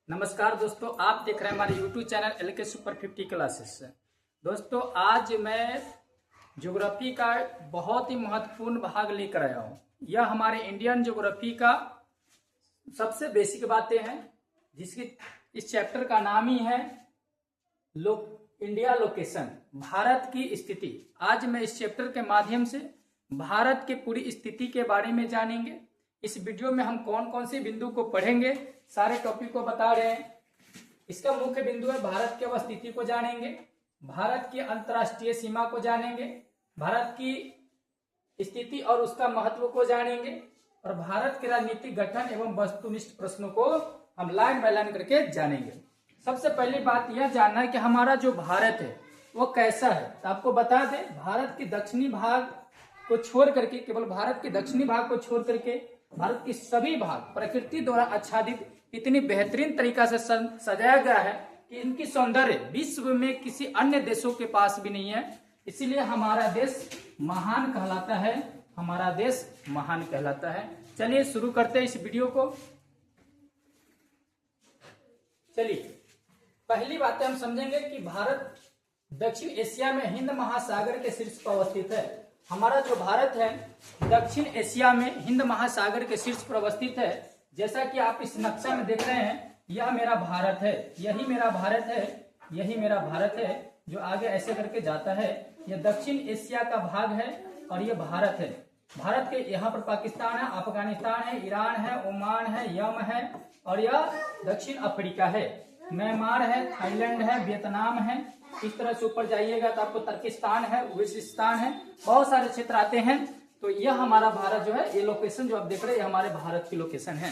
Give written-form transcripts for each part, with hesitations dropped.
नमस्कार दोस्तों, आप देख रहे हैं हमारे YouTube channel LK super 50 classes. दोस्तों, आज मैं ज्योग्राफी का बहुत ही महत्वपूर्ण भाग लेकर आया हूँ। यह हमारे इंडियन ज्योग्राफी का सबसे बेसिक बातें हैं, जिसकी इस चैप्टर का नाम ही है इंडिया लोकेशन, भारत की स्थिति। आज मैं इस चैप्टर के माध्यम से भारत के पूरी स्थिति के बारे में जानेंगे। इस वीडियो में हम कौन कौन से बिंदु को पढ़ेंगे, सारे टॉपिक को बता रहे हैं। इसका मुख्य बिंदु है भारत की अवस्थिति को जानेंगे, भारत की अंतर्राष्ट्रीय सीमा को जानेंगे, भारत की स्थिति और उसका महत्व को जानेंगे, और भारत के राजनीतिक गठन एवं वस्तुनिष्ठ प्रश्नों को हम लाइन बाय लाइन करके जानेंगे। सबसे पहली बात यह जानना है कि हमारा जो भारत है वो कैसा है। तो आपको बता दें, भारत के दक्षिणी भाग को छोड़ करके, केवल भारत के दक्षिणी भाग को छोड़ करके भारत के सभी भाग प्रकृति द्वारा आच्छादित इतनी बेहतरीन तरीका से सजाया गया है कि इनकी सौंदर्य विश्व में किसी अन्य देशों के पास भी नहीं है। इसीलिए हमारा देश महान कहलाता है, हमारा देश महान कहलाता है। चलिए शुरू करते हैं इस वीडियो को। चलिए, पहली बात हम समझेंगे कि भारत दक्षिण एशिया में हिंद महासागर के शीर्ष पर अवस्थित है। हमारा जो भारत है दक्षिण एशिया में हिंद महासागर के शीर्ष पर अवस्थित है। जैसा कि आप इस नक्शा में देख रहे हैं, यह मेरा भारत है, यही मेरा भारत है, यही मेरा भारत है, जो आगे ऐसे करके जाता है। यह दक्षिण एशिया का भाग है और यह भारत है। भारत के यहाँ पर पाकिस्तान है, अफगानिस्तान है, ईरान है, ओमान है, यम है, और यह दक्षिण अफ्रीका है, म्यांमार है, थाईलैंड है, वियतनाम है। इस तरह से ऊपर जाइएगा तो आपको तुर्किस्तान है, उज्बेकिस्तान है, बहुत सारे क्षेत्र आते हैं। तो यह हमारा भारत जो है, ये लोकेशन जो आप देख रहे हैं, ये हमारे भारत की लोकेशन है।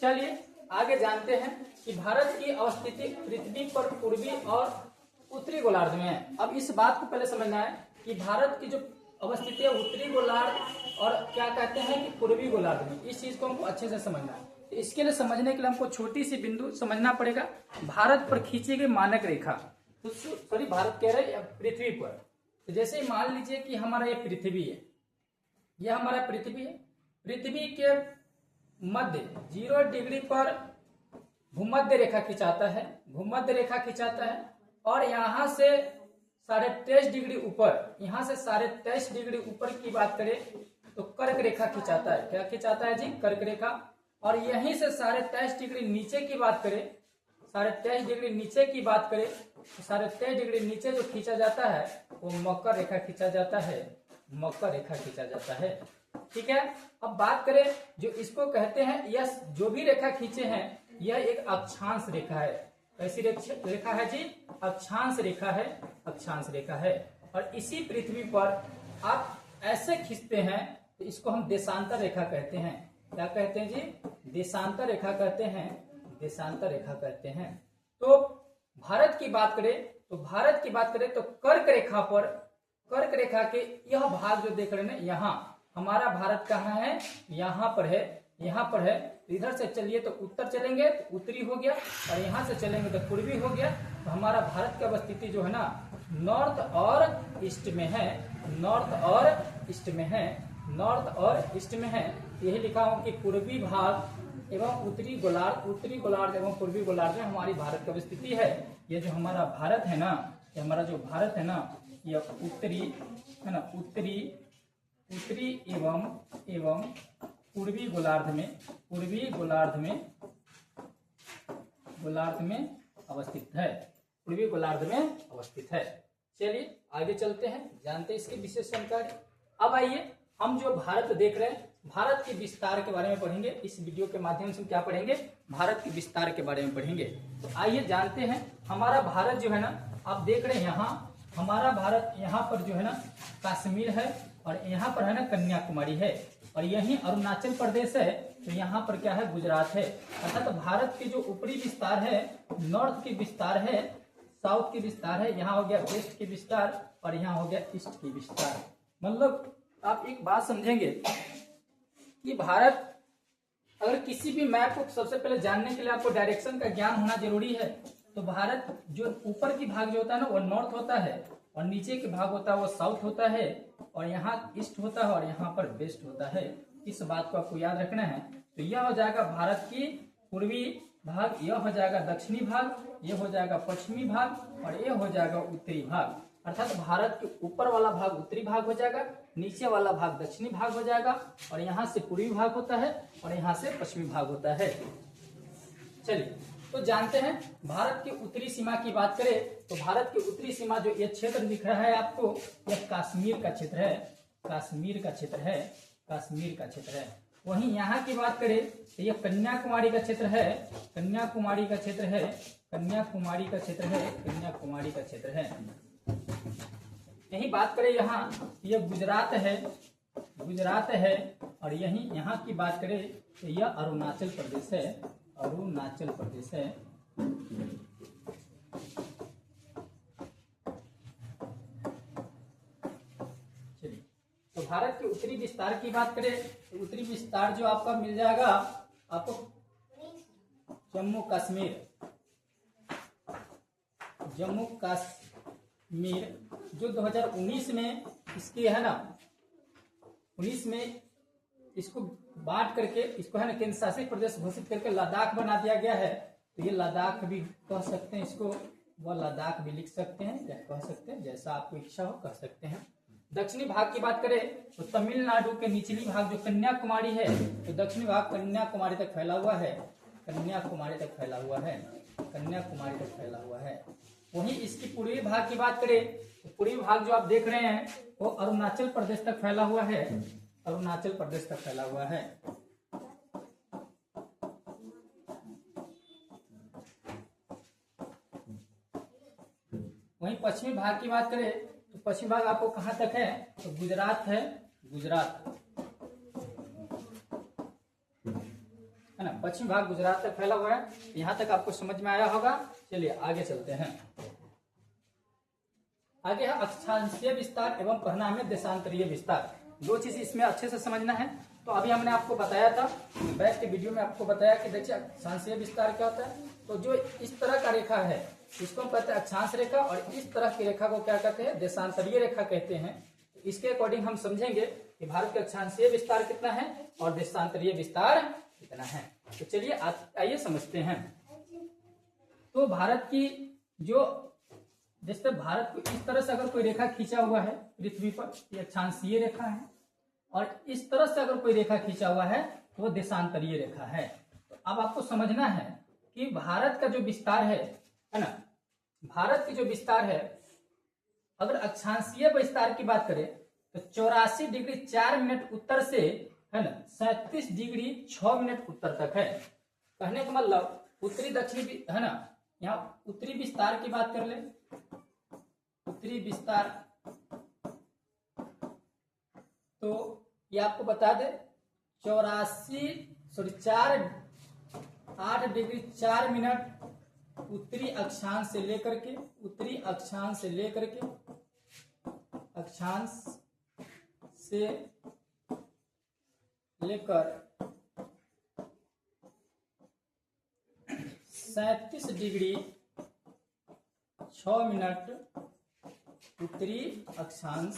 चलिए आगे जानते हैं कि भारत की अवस्थिति पृथ्वी पर पूर्वी और उत्तरी गोलार्ध में है। अब इस बात को पहले समझना है कि भारत की जो अवस्थिति है उत्तरी गोलार्ध और क्या कहते हैं कि पूर्वी गोलार्ध में, इस चीज को हमको अच्छे से समझना है। तो इसके लिए समझने के लिए हमको छोटी सी बिंदु समझना पड़ेगा। भारत पर खींची गई मानक रेखा, तो सॉरी भारत कह रहे हैं पृथ्वी पर। तो जैसे मान लीजिए कि हमारा ये पृथ्वी है, यह हमारा पृथ्वी है। पृथ्वी के मध्य 0 डिग्री पर भूमध्य रेखा खिंचाता है, भूमध्य रेखा खिंचाता है, और यहाँ से 23.5 डिग्री ऊपर, यहाँ से 23.5 डिग्री ऊपर की बात करें तो कर्क रेखा खिंचाता है। क्या खिंचाता है जी? कर्क रेखा। और यहीं से 23.5 डिग्री नीचे की बात करें, 23.5 डिग्री नीचे की बात करें तो 23.5 डिग्री नीचे जो खींचा जाता है वो मकर रेखा खींचा जाता है, मकर रेखा खींचा जाता है। ठीक है। अब बात करें जो इसको कहते हैं, यह जो भी रेखा खींचे हैं यह एक अक्षांश रेखा है। कैसी रेखा है जी? अक्षांश रेखा है, अक्षांश रेखा है। और इसी पृथ्वी पर आप ऐसे खींचते हैं तो इसको हम देशांतर रेखा कहते हैं। क्या कहते हैं जी? देशांतर रेखा कहते हैं, देशांतर रेखा कहते हैं। तो भारत की बात करें तो कर्क रेखा पर, कर्क रेखा के यह भाग जो देख रहे हैं, यहाँ हमारा भारत कहाँ है? यहाँ पर है, यहाँ पर है। इधर से चलिए तो उत्तर चलेंगे तो उत्तरी हो गया, और यहाँ से चलेंगे तो पूर्वी हो गया। तो हमारा भारत की अवस्थिति जो है ना, नॉर्थ और ईस्ट में है, नॉर्थ और ईस्ट में है, नॉर्थ और ईस्ट में है। यही लिखा हूं कि पूर्वी भाग एवं उत्तरी गोलार्ध एवं पूर्वी गोलार्ध में हमारी भारत की अवस्थिति है। ये जो हमारा भारत है ना, ये हमारा जो भारत है ना, यह उत्तरी है ना, उत्तरी एवं पूर्वी गोलार्ध में अवस्थित है, पूर्वी गोलार्ध में अवस्थित है। चलिए आगे चलते हैं, जानते हैं इसकी विशेष जानकारी। अब आइए हम जो भारत देख रहे हैं, भारत के विस्तार के बारे में पढ़ेंगे। इस वीडियो के माध्यम से हम क्या पढ़ेंगे? भारत के विस्तार के बारे में पढ़ेंगे। तो आइए जानते हैं, हमारा भारत जो है ना, आप देख रहे हैं यहाँ हमारा भारत, यहाँ पर जो है ना कश्मीर है, और यहाँ पर है ना कन्याकुमारी है, और यही अरुणाचल प्रदेश है। तो यहाँ पर क्या है? गुजरात है। अर्थात तो भारत के जो ऊपरी विस्तार है, नॉर्थ की विस्तार है, साउथ की विस्तार है, यहाँ हो गया वेस्ट की विस्तार, और यहाँ हो गया ईस्ट की विस्तार। मतलब आप एक बात समझेंगे कि भारत, अगर किसी भी मैप को सबसे पहले जानने के लिए आपको डायरेक्शन का ज्ञान होना जरूरी है। तो भारत जो ऊपर की भाग जो होता है ना, वो नॉर्थ होता है, और नीचे के भाग होता है वो साउथ होता है, और यहाँ ईस्ट होता है, और यहाँ पर वेस्ट होता है। इस बात को आपको याद रखना है। तो यह हो जाएगा भारत की पूर्वी भाग, यह हो जाएगा दक्षिणी भाग, ये हो जाएगा पश्चिमी भाग और ये हो जाएगा उत्तरी भाग। अर्थात भारत के ऊपर वाला भाग उत्तरी भाग हो जाएगा, नीचे वाला भाग दक्षिणी भाग हो जाएगा और यहाँ से पूर्वी भाग होता है और यहाँ से पश्चिमी भाग होता है। चलिए तो जानते हैं भारत की उत्तरी सीमा की बात करें तो भारत की उत्तरी सीमा जो ये क्षेत्र दिख रहा है आपको, यह कश्मीर का क्षेत्र है, कश्मीर का क्षेत्र है, कश्मीर का क्षेत्र है। वहीं यहाँ की बात करें तो यह कन्याकुमारी का क्षेत्र है, कन्याकुमारी का क्षेत्र है, कन्याकुमारी का क्षेत्र है, कन्याकुमारी का क्षेत्र है। यही बात करें यहाँ, यह गुजरात है, गुजरात है और यही यहाँ की बात करें तो यह अरुणाचल प्रदेश है, अरुणाचल प्रदेश है। चलिए तो भारत के उत्तरी विस्तार की बात करें तो उत्तरी विस्तार जो आपका मिल जाएगा आपको जम्मू कश्मीर, जम्मू कश्मीर जो 2019 में इसकी है ना, 19 में इसको बांट करके इसको है ना केंद्र शासित प्रदेश घोषित करके लद्दाख बना दिया गया है। तो ये लद्दाख भी कह सकते हैं इसको, वह लद्दाख भी लिख सकते हैं या कह सकते हैं, जैसा आपको इच्छा हो कह सकते हैं। दक्षिणी भाग की बात करें तो तमिलनाडु के निचली भाग जो कन्याकुमारी है तो दक्षिणी भाग कन्याकुमारी तक फैला हुआ है, कन्याकुमारी तक फैला हुआ है, कन्याकुमारी तक फैला हुआ है। वहीं इसकी पूर्वी भाग की बात करें तो पूर्वी भाग जो आप देख रहे हैं वो अरुणाचल प्रदेश तक फैला हुआ है, अरुणाचल प्रदेश तक फैला हुआ है। वहीं पश्चिमी भाग की बात करें तो पश्चिमी भाग आपको कहां तक है तो गुजरात है, गुजरात है ना, पश्चिमी भाग गुजरात तक फैला हुआ है। यहां तक आपको समझ में आया होगा। चलिए आगे चलते हैं। आगे है अक्षांशीय विस्तार एवं परिणामी देशांतरीय विस्तार। दो चीज इसमें अच्छे से समझना है। तो अभी हमने आपको बताया था, बैक के वीडियो में आपको बताया कि देखिए अक्षांशीय विस्तार क्या होता है। तो जो इस तरह का रेखा है इसको हम कहते हैं अक्षांश रेखा और इस तरह की रेखा को क्या कहते हैं देशांतरीय रेखा कहते हैं। तो इसके अकॉर्डिंग हम समझेंगे कि भारत का अक्षांशीय विस्तार कितना है और देशांतरीय विस्तार कितना है। तो चलिए आइए समझते हैं। तो भारत की जो जैसे भारत को इस तरह से अगर कोई रेखा खींचा हुआ है पृथ्वी पर, ये अक्षांशीय रेखा है और इस तरह से अगर कोई रेखा खींचा हुआ है तो वो देशांतरीय रेखा है। तो अब आपको समझना है कि भारत का जो विस्तार है ना, भारत की जो विस्तार है अगर अक्षांशीय विस्तार की बात करें तो 84 डिग्री 4 मिनट उत्तर से है ना 37 डिग्री 6 मिनट उत्तर तक है। कहने का मतलब उत्तरी दक्षिणी है ना, यहाँ उत्तरी विस्तार की बात कर ले, उत्तरी विस्तार तो ये आपको बता दे 8 डिग्री 4 मिनट उत्तरी अक्षांश से लेकर के, उत्तरी अक्षांश से लेकर के अक्षांश से लेकर 37 डिग्री 6 मिनट उत्तरी अक्षांश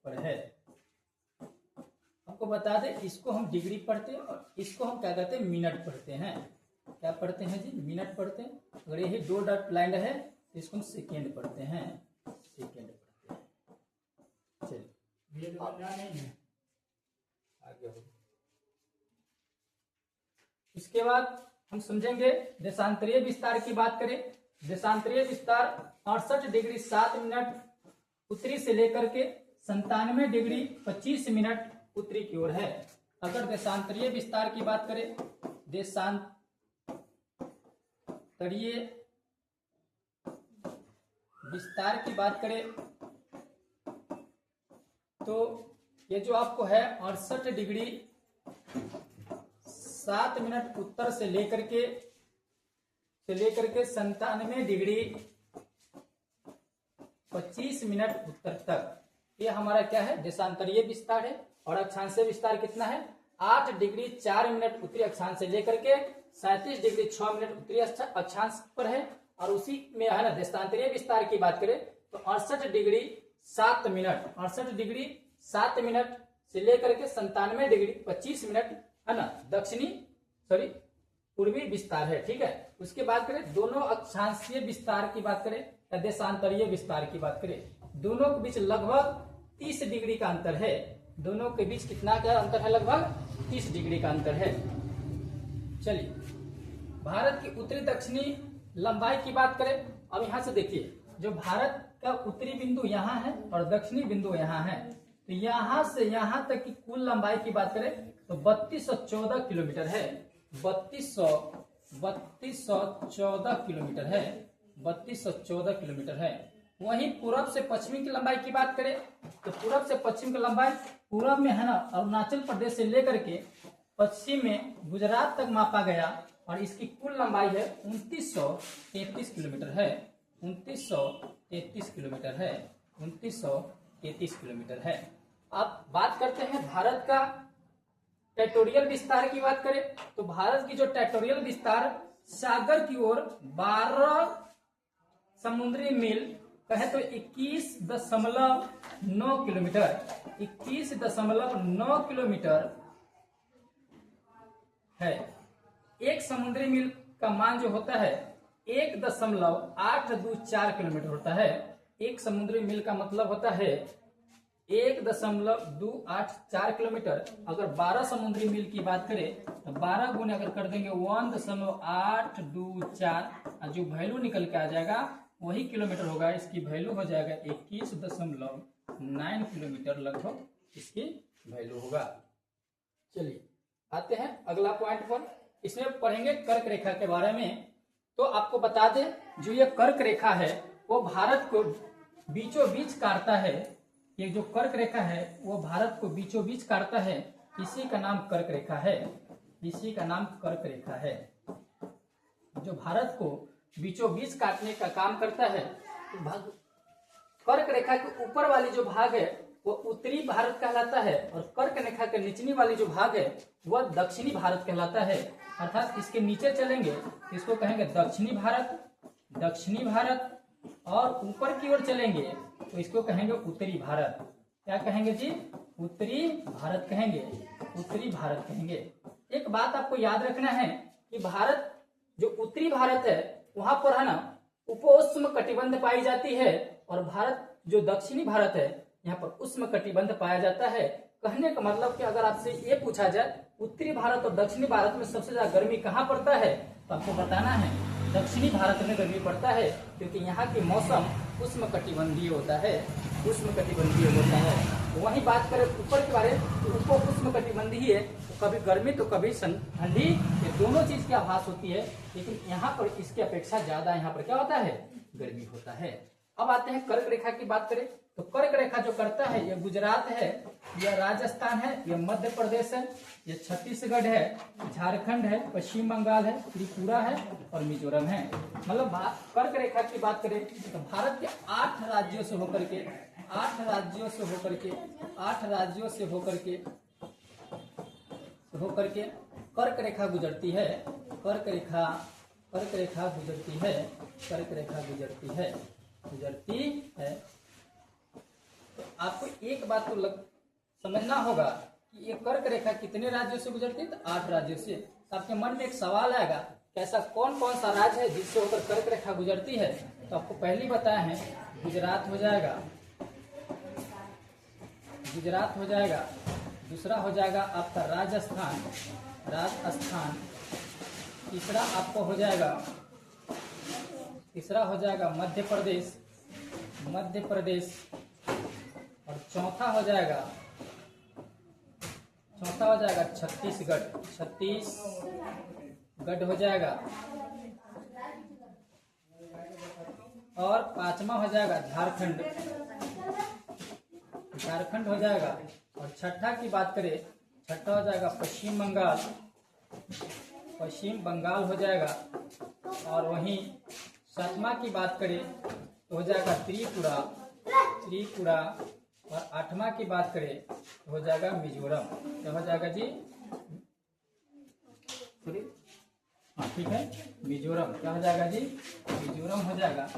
पर है। आपको बता दें इसको हम डिग्री पढ़ते हैं और इसको हम क्या कहते हैं मिनट पढ़ते हैं। क्या पढ़ते हैं जी, मिनट पढ़ते हैं। अगर यही 2 डॉट लाइन है तो इसको हम सेकेंड पढ़ते हैं, सेकेंड पढ़ते हैं। चलिए नहीं है आगे हो। इसके बाद हम समझेंगे देशांतरीय विस्तार की बात करें। देशांतरीय विस्तार 68 डिग्री 7 मिनट उत्तरी से लेकर के 97 डिग्री 25 मिनट उत्तरी की ओर है। अगर देशांतरीय विस्तार की बात करें, देशांतरीय विस्तार की बात करें तो ये जो आपको है 68 डिग्री 7 मिनट उत्तर से लेकर के 97 डिग्री 25 मिनट उत्तर तक, ये हमारा क्या है देशांतरीय विस्तार है। और अक्षांशीय विस्तार कितना है 8 डिग्री 4 मिनट उत्तरी अक्षांश से लेकर के 37 डिग्री 6 मिनट उत्तरी अक्षांश पर है। और उसी में है ना देशांतरीय विस्तार की बात करें तो 68 डिग्री 7 मिनट से लेकर के 97 डिग्री 25 मिनट है ना, पूर्वी विस्तार है। ठीक है, उसके बाद करें दोनों अक्षांशीय विस्तार की बात करें या देशांतरीय विस्तार की बात करें, दोनों के बीच लगभग 30 डिग्री का अंतर है। दोनों के बीच कितना का अंतर है? लगभग 30 डिग्री का अंतर है। चलिए, भारत की उत्तरी दक्षिणी लंबाई की बात करें। अब यहां से देखिए, जो भारत का उत्तरी बिंदु यहाँ है और दक्षिणी बिंदु यहाँ है, तो यहां से यहां तक की कुल लंबाई की बात करें तो 3214 किलोमीटर है। 3214 किलोमीटर है। 3214 किलोमीटर है। वहीं पूरब से पश्चिमी की लंबाई की बात करें तो पूरब से पश्चिम की लंबाई, पूरब में है ना अरुणाचल प्रदेश से लेकर के पश्चिम में गुजरात तक मापा गया और इसकी कुल लंबाई है 2933 किलोमीटर है। 2933 किलोमीटर है। 2933 किलोमीटर है। अब बात करते हैं भारत का टेरिटोरियल विस्तार की बात करें तो भारत की जो टेरिटोरियल विस्तार सागर की ओर 12 समुद्री मील कहे तो 21.9 किलोमीटर, 21.9 किलोमीटर है। एक समुद्री मील का मान जो होता है 1.824 किलोमीटर होता है। एक समुद्री मील का मतलब होता है 1.284 किलोमीटर। अगर 12 समुद्री मील की बात करें तो 12 गुने अगर कर देंगे 1.824, जो वैल्यू निकल के आ जाएगा वही किलोमीटर होगा। इसकी वैल्यू हो जाएगा 21.9 किलोमीटर लगभग इसकी वैल्यू होगा। चलिए आते हैं अगला पॉइंट पर। इसमें पढ़ेंगे कर्क रेखा के बारे में। तो आपको बता दें, जो ये कर्क रेखा है वो भारत को बीचों बीच काटता है। ये जो कर्क रेखा है वो भारत को बीचों बीच काटता है। इसी का नाम कर्क रेखा है। इसी का नाम कर्क रेखा है, जो भारत को बीचों बीच काटने का काम करता है। कर्क रेखा के ऊपर वाली जो भाग है वो उत्तरी भारत कहलाता है और कर्क रेखा के निचली वाली जो भाग है वह दक्षिणी भारत कहलाता है। अर्थात इसके नीचे चलेंगे तो इसको कहेंगे दक्षिणी भारत, दक्षिणी भारत, और ऊपर की ओर चलेंगे तो इसको कहेंगे उत्तरी भारत। क्या कहेंगे जी? उत्तरी भारत कहेंगे। उत्तरी भारत कहेंगे। एक बात आपको याद रखना है कि भारत जो उत्तरी भारत है वहां पर है ना उपोष्ण कटिबंध पाई जाती है और भारत जो दक्षिणी भारत है यहाँ पर उष्ण कटिबंध पाया जाता है। कहने का मतलब कि अगर आपसे ये पूछा जाए उत्तरी भारत और दक्षिणी भारत में सबसे ज्यादा गर्मी कहाँ पड़ता है तो आपको बताना है दक्षिणी भारत में गर्मी पड़ता है, क्योंकि यहाँ की मौसम उष्ण कटिबंधीय होता है। उष्ण कटिबंधीय होता है। वहीं बात करें ऊपर के बारे में तो उष्ण कटिबंधीय है, तो कभी गर्मी तो कभी ठंडी, ये दोनों चीज की आभास होती है। लेकिन यहाँ पर इसकी अपेक्षा ज्यादा यहाँ पर क्या होता है? गर्मी होता है। अब आते हैं कर्क रेखा की बात करें तो कर्क रेखा जो करता है ये गुजरात है, यह राजस्थान है, यह मध्य प्रदेश है, यह छत्तीसगढ़ है, झारखंड है, पश्चिम बंगाल है, त्रिपुरा है और मिजोरम है। मतलब कर्क रेखा की बात करें तो भारत के 8 राज्यों से होकर के 8 राज्यों से होकर के कर्क रेखा गुजरती है। कर्क रेखा गुजरती है। कर्क रेखा गुजरती है। तो आपको एक बात तो समझना होगा कि ये कर्क रेखा कितने राज्यों से गुजरती है? तो 8 राज्यों से। तो आपके मन में एक सवाल आएगा कि ऐसा कौन कौन सा राज्य है जिससे होकर कर्क रेखा गुजरती है? तो आपको पहले बताया है गुजरात हो जाएगा, गुजरात हो जाएगा। दूसरा हो जाएगा आपका राजस्थान। तीसरा आपको हो जाएगा मध्य प्रदेश। और चौथा हो जाएगा छत्तीसगढ़ हो जाएगा। और 5वां हो जाएगा झारखंड हो जाएगा। और छठा की बात करें, छठा हो जाएगा पश्चिम बंगाल हो जाएगा। और वहीं 7वां की बात करें तो हो जाएगा त्रिपुरा। और 8वां की बात करें तो हो जाएगा मिजोरम। क्या हो जाएगा जी? ठीक है, मिजोरम। क्या हो जाएगा जी? मिजोरम हो जाएगा।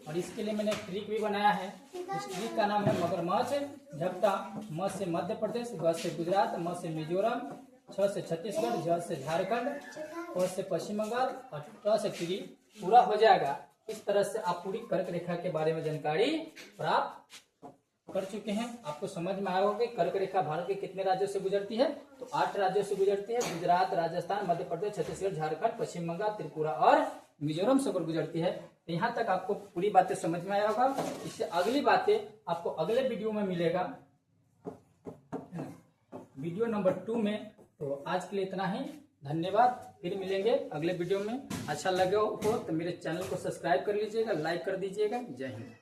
और इसके लिए मैंने एक ट्रिक भी बनाया है। इस ट्रिक का नाम है मगरमच्छ झपटा। म से मध्य प्रदेश, ग से गुजरात, म से मिजोरम, छ से छत्तीसगढ़, झ से झारखंड, प से पश्चिम बंगाल और ट से त्रिपुरा हो जाएगा। इस तरह से आप पूरी कर्क रेखा के बारे में जानकारी प्राप्त कर चुके हैं। आपको समझ में आया होगा कि कर्क रेखा भारत के कितने राज्यों से गुजरती है। तो 8 राज्यों से गुजरती है। गुजरात, राजस्थान, मध्य प्रदेश, छत्तीसगढ़, झारखंड, पश्चिम बंगाल, त्रिपुरा और मिजोरम से होकर गुजरती है। तो यहाँ तक आपको पूरी बातें समझ में आया होगा। इससे अगली बातें आपको अगले वीडियो में मिलेगा, वीडियो नंबर 2 में। तो आज के लिए इतना ही, धन्यवाद। फिर मिलेंगे अगले वीडियो में। अच्छा लगे हो तो मेरे चैनल को सब्सक्राइब कर लीजिएगा, लाइक कर दीजिएगा। जय हिंद।